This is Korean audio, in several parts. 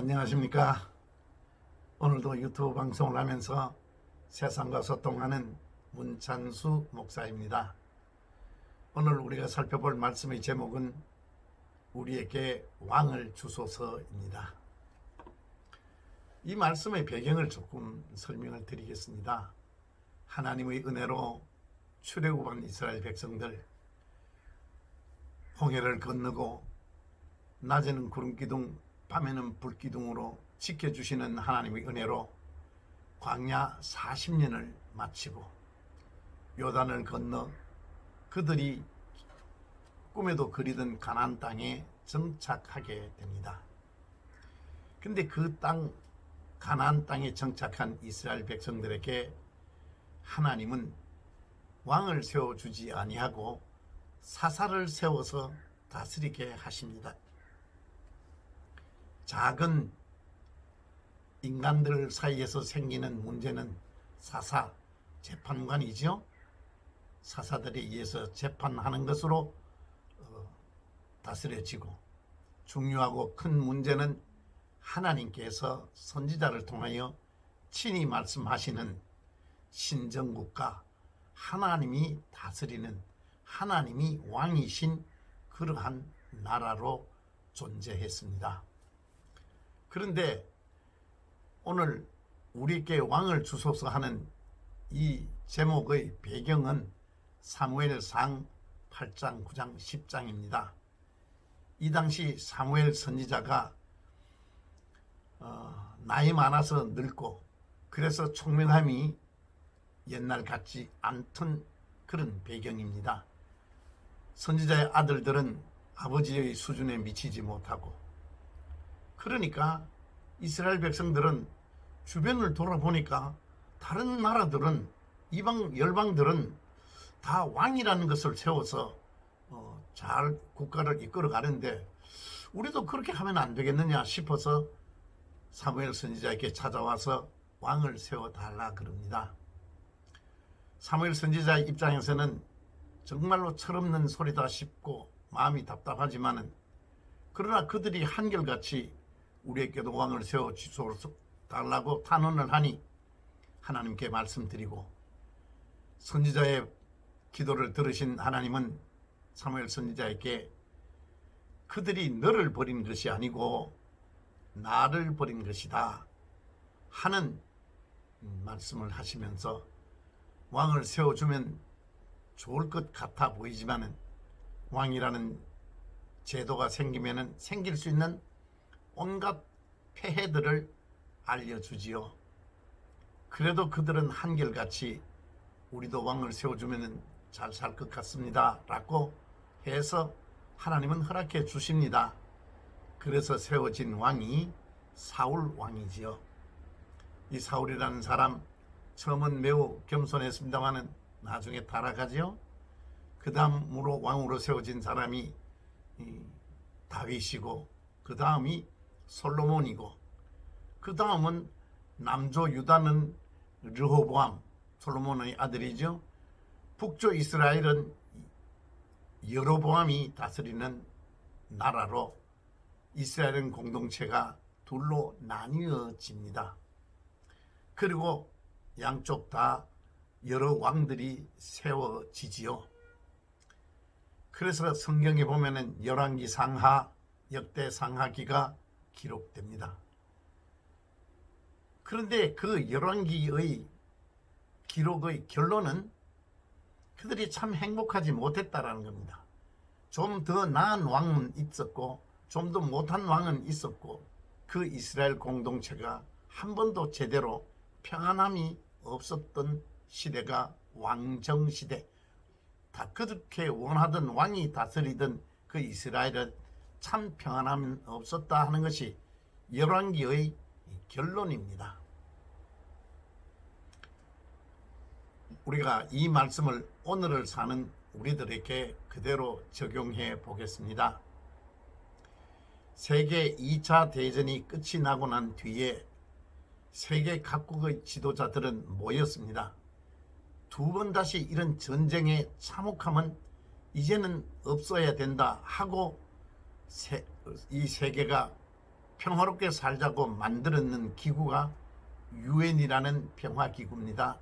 안녕하십니까. 오늘도 유튜브 방송을 하면서 세상과 소통하는 문찬수 목사입니다. 오늘 우리가 살펴볼 말씀의 제목은 우리에게 왕을 주소서입니다. 이 말씀의 배경을 조금 설명을 드리겠습니다. 하나님의 은혜로 출애굽한 이스라엘 백성들, 홍해를 건너고 낮에는 구름기둥 밤에는 불기둥으로 지켜주시는 하나님의 은혜로 광야 40년을 마치고 요단을 건너 그들이 꿈에도 그리던 가나안 땅에 정착하게 됩니다. 근데 그 땅, 가나안 땅에 정착한 이스라엘 백성들에게 하나님은 왕을 세워주지 아니하고 사사를 세워서 다스리게 하십니다. 작은 인간들 사이에서 생기는 문제는 사사, 재판관이죠. 사사들에 의해서 재판하는 것으로 다스려지고, 중요하고 큰 문제는 하나님께서 선지자를 통하여 친히 말씀하시는 신정국가, 하나님이 다스리는, 하나님이 왕이신 그러한 나라로 존재했습니다. 그런데 오늘 우리에게 왕을 주소서 하는 이 제목의 배경은 사무엘상 8장, 9장, 10장입니다. 이 당시 사무엘 선지자가 나이 많아서 늙고 그래서 총명함이 옛날 같지 않던 그런 배경입니다. 선지자의 아들들은 아버지의 수준에 미치지 못하고, 그러니까 이스라엘 백성들은 주변을 돌아보니까 다른 나라들은, 이방 열방들은 다 왕이라는 것을 세워서 잘 국가를 이끌어 가는데 우리도 그렇게 하면 안 되겠느냐 싶어서 사무엘 선지자에게 찾아와서 왕을 세워달라 그럽니다. 사무엘 선지자의 입장에서는 정말로 철없는 소리다 싶고 마음이 답답하지만은, 그러나 그들이 한결같이 우리에게도 왕을 세워 주소서달라고 탄원을 하니 하나님께 말씀드리고, 선지자의 기도를 들으신 하나님은 사무엘 선지자에게 그들이 너를 버린 것이 아니고 나를 버린 것이다 하는 말씀을 하시면서, 왕을 세워주면 좋을 것 같아 보이지만은 왕이라는 제도가 생기면은 생길 수 있는 온갖 폐해들을 알려주지요. 그래도 그들은 한결같이 우리도 왕을 세워주면 잘 살 것 같습니다 라고 해서 하나님은 허락해 주십니다. 그래서 세워진 왕이 사울 왕이지요. 이 사울이라는 사람 처음은 매우 겸손했습니다마는 나중에 타락하지요. 그 다음으로 왕으로 세워진 사람이 다윗이고, 그 다음이 솔로몬이고, 그 다음은 남조 유다는 르호보암, 솔로몬의 아들이죠. 북조 이스라엘은 여로보암이 다스리는 나라로 이스라엘은 공동체가 둘로 나뉘어집니다. 그리고 양쪽 다 여러 왕들이 세워지지요. 그래서 성경에 보면은 열왕기 상하, 역대 상하기가 기록됩니다. 그런데 그 열왕기의 기록의 결론은 그들이 참 행복하지 못했다라는 겁니다. 좀 더 나은 왕은 있었고 좀 더 못한 왕은 있었고, 그 이스라엘 공동체가 한 번도 제대로 평안함이 없었던 시대가 왕정시대, 다 그렇게 원하던 왕이 다스리던 그 이스라엘은 참 평안함이 없었다 하는 것이 열왕기의 결론입니다. 우리가 이 말씀을 오늘을 사는 우리들에게 그대로 적용해 보겠습니다. 세계 2차 대전이 끝이 나고 난 뒤에 세계 각국의 지도자들은 모였습니다. 두 번 다시 이런 전쟁의 참혹함은 이제는 없어야 된다 하고 이 세계가 평화롭게 살자고 만들었는 기구가 유엔이라는 평화기구입니다.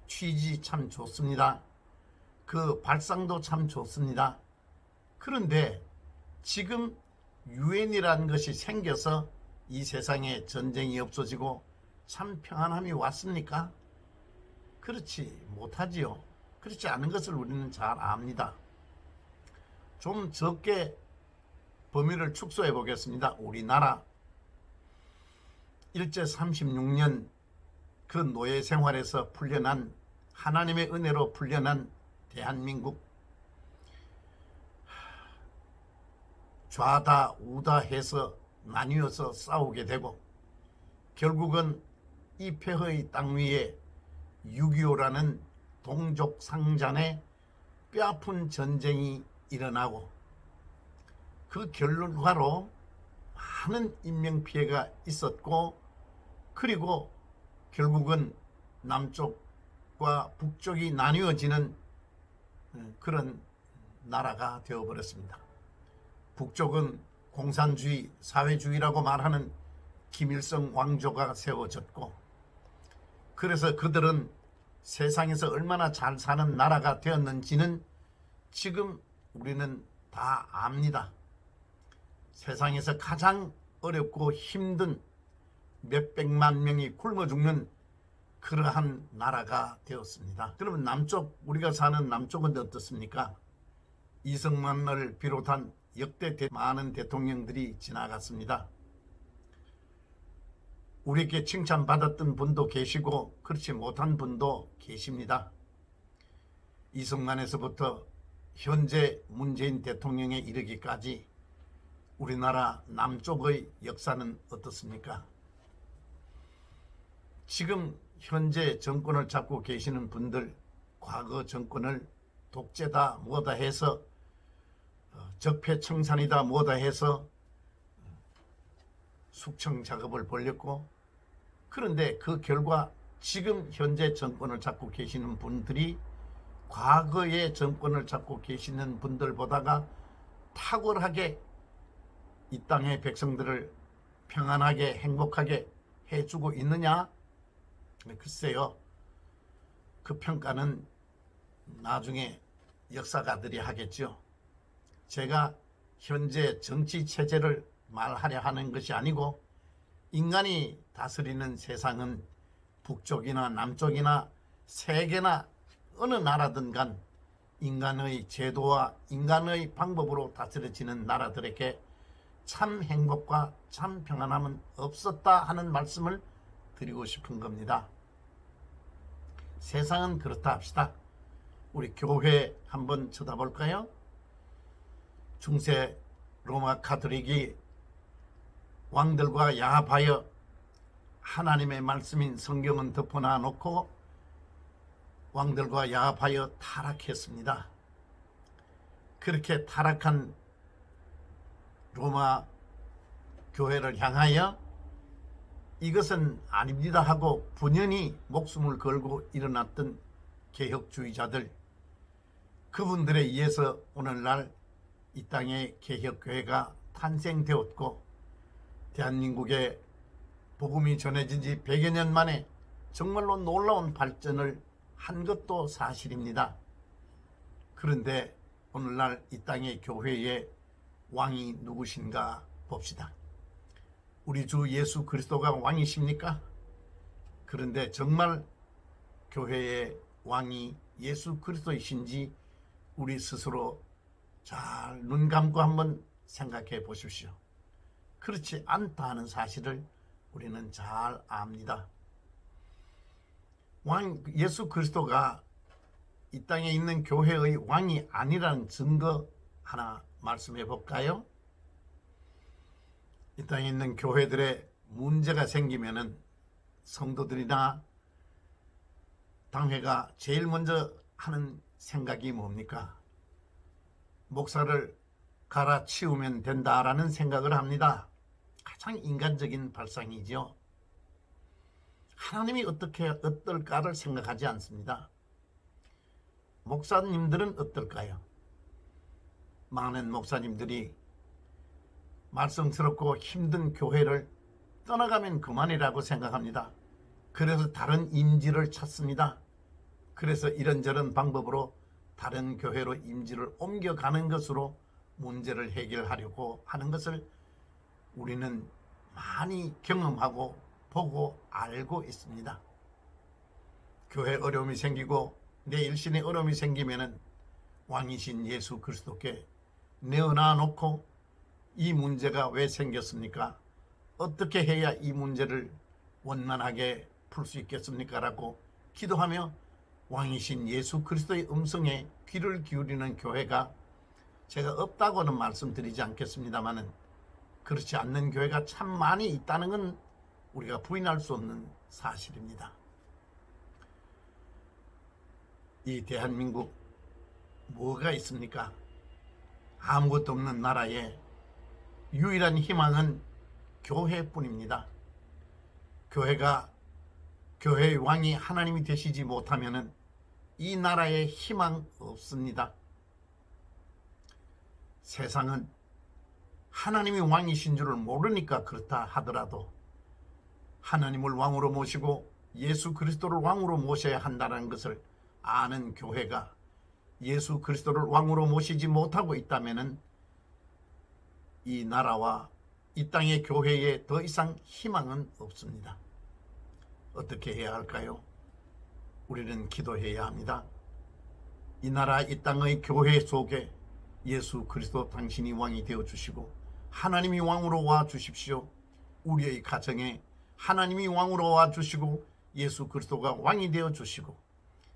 취지 참 좋습니다. 그 발상도 참 좋습니다. 그런데 지금 유엔이라는 것이 생겨서 이 세상에 전쟁이 없어지고 참 평안함이 왔습니까? 그렇지 못하지요. 그렇지 않은 것을 우리는 잘 압니다. 좀 적게 범위를 축소해 보겠습니다. 우리나라 일제 36년 그 노예 생활에서 풀려난 하나님의 은혜로 풀려난 대한민국, 좌다 우다 해서 나뉘어서 싸우게 되고 결국은 이 폐허의 땅 위에 6.25라는 동족 상잔의 뼈아픈 전쟁이 일어나고 그 결과로 많은 인명피해가 있었고, 그리고 결국은 남쪽과 북쪽이 나뉘어지는 그런 나라가 되어버렸습니다. 북쪽은 공산주의, 사회주의라고 말하는 김일성 왕조가 세워졌고, 그래서 그들은 세상에서 얼마나 잘 사는 나라가 되었는지는 지금 우리는 다 압니다. 세상에서 가장 어렵고 힘든 몇백만 명이 굶어 죽는 그러한 나라가 되었습니다. 그러면 남쪽, 우리가 사는 남쪽은 어떻습니까? 이승만을 비롯한 역대 많은 대통령들이 지나갔습니다. 우리에게 칭찬받았던 분도 계시고 그렇지 못한 분도 계십니다. 이승만에서부터 현재 문재인 대통령에 이르기까지 우리나라 남쪽의 역사는 어떻습니까? 지금 현재 정권을 잡고 계시는 분들, 과거 정권을 독재다 뭐다 해서 적폐청산이다 뭐다 해서 숙청 작업을 벌였고, 그런데 그 결과 지금 현재 정권을 잡고 계시는 분들이 과거의 정권을 잡고 계시는 분들보다가 탁월하게 이 땅의 백성들을 평안하게 행복하게 해주고 있느냐? 글쎄요. 그 평가는 나중에 역사가들이 하겠죠. 제가 현재 정치 체제를 말하려 하는 것이 아니고, 인간이 다스리는 세상은 북쪽이나 남쪽이나 세계나 어느 나라든 간 인간의 제도와 인간의 방법으로 다스려지는 나라들에게 참 행복과 참 평안함은 없었다 하는 말씀을 드리고 싶은 겁니다. 세상은 그렇다 합시다. 우리 교회 한번 쳐다볼까요? 중세 로마 가톨릭이 왕들과 야합하여 하나님의 말씀인 성경은 덮어놔 놓고 왕들과 야합하여 타락했습니다. 그렇게 타락한 로마 교회를 향하여 이것은 아닙니다 하고 분연히 목숨을 걸고 일어났던 개혁주의자들, 그분들에 의해서 오늘날 이 땅에 개혁교회가 탄생되었고, 대한민국에 복음이 전해진 지 100여 년 만에 정말로 놀라운 발전을 한 것도 사실입니다. 그런데 오늘날 이 땅의 교회의 왕이 누구신가 봅시다. 우리 주 예수 그리스도가 왕이십니까? 그런데 정말 교회의 왕이 예수 그리스도이신지 우리 스스로 잘 눈 감고 한번 생각해 보십시오. 그렇지 않다 하는 사실을 우리는 잘 압니다. 왕 예수 그리스도가 이 땅에 있는 교회의 왕이 아니라는 증거 하나 말씀해 볼까요? 이 땅에 있는 교회들의 문제가 생기면은 성도들이나 당회가 제일 먼저 하는 생각이 뭡니까? 목사를 갈아치우면 된다라는 생각을 합니다. 가장 인간적인 발상이죠. 하나님이 어떨까를 생각하지 않습니다. 목사님들은 어떨까요? 많은 목사님들이 말썽스럽고 힘든 교회를 떠나가면 그만이라고 생각합니다. 그래서 다른 임지를 찾습니다. 그래서 이런저런 방법으로 다른 교회로 임지를 옮겨가는 것으로 문제를 해결하려고 하는 것을 우리는 많이 경험하고 보고 알고 있습니다. 교회 어려움이 생기고 내 일신에 어려움이 생기면은 왕이신 예수 그리스도께 내어놔 놓고 이 문제가 왜 생겼습니까? 어떻게 해야 이 문제를 원만하게 풀 수 있겠습니까? 라고 기도하며 왕이신 예수 그리스도의 음성에 귀를 기울이는 교회가 제가 없다고는 말씀드리지 않겠습니다만은 그렇지 않는 교회가 참 많이 있다는 건 우리가 부인할 수 없는 사실입니다. 이 대한민국 뭐가 있습니까? 아무것도 없는 나라에 유일한 희망은 교회뿐입니다. 교회의 왕이 하나님이 되시지 못하면은 이 나라에 희망 없습니다. 세상은 하나님이 왕이신 줄을 모르니까 그렇다 하더라도 하나님을 왕으로 모시고 예수 그리스도를 왕으로 모셔야 한다는 것을 아는 교회가 예수 그리스도를 왕으로 모시지 못하고 있다면은 이 나라와 이 땅의 교회에 더 이상 희망은 없습니다. 어떻게 해야 할까요? 우리는 기도해야 합니다. 이 나라 이 땅의 교회 속에 예수 그리스도 당신이 왕이 되어 주시고 하나님이 왕으로 와 주십시오. 우리의 가정에 하나님이 왕으로 와 주시고 예수 그리스도가 왕이 되어 주시고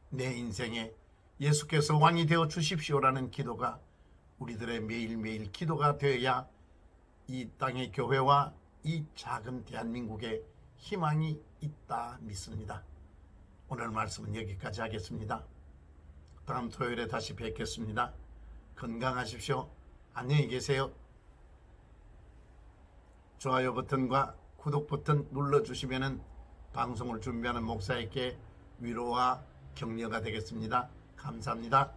내 인생에 예수께서 왕이 되어 주십시오라는 기도가 우리들의 매일매일 기도가 되어야 이 땅의 교회와 이 작은 대한민국에 희망이 있다 믿습니다. 오늘 말씀은 여기까지 하겠습니다. 다음 토요일에 다시 뵙겠습니다. 건강하십시오. 안녕히 계세요. 좋아요 버튼과 구독 버튼 눌러주시면 방송을 준비하는 목사에게 위로와 격려가 되겠습니다. 감사합니다.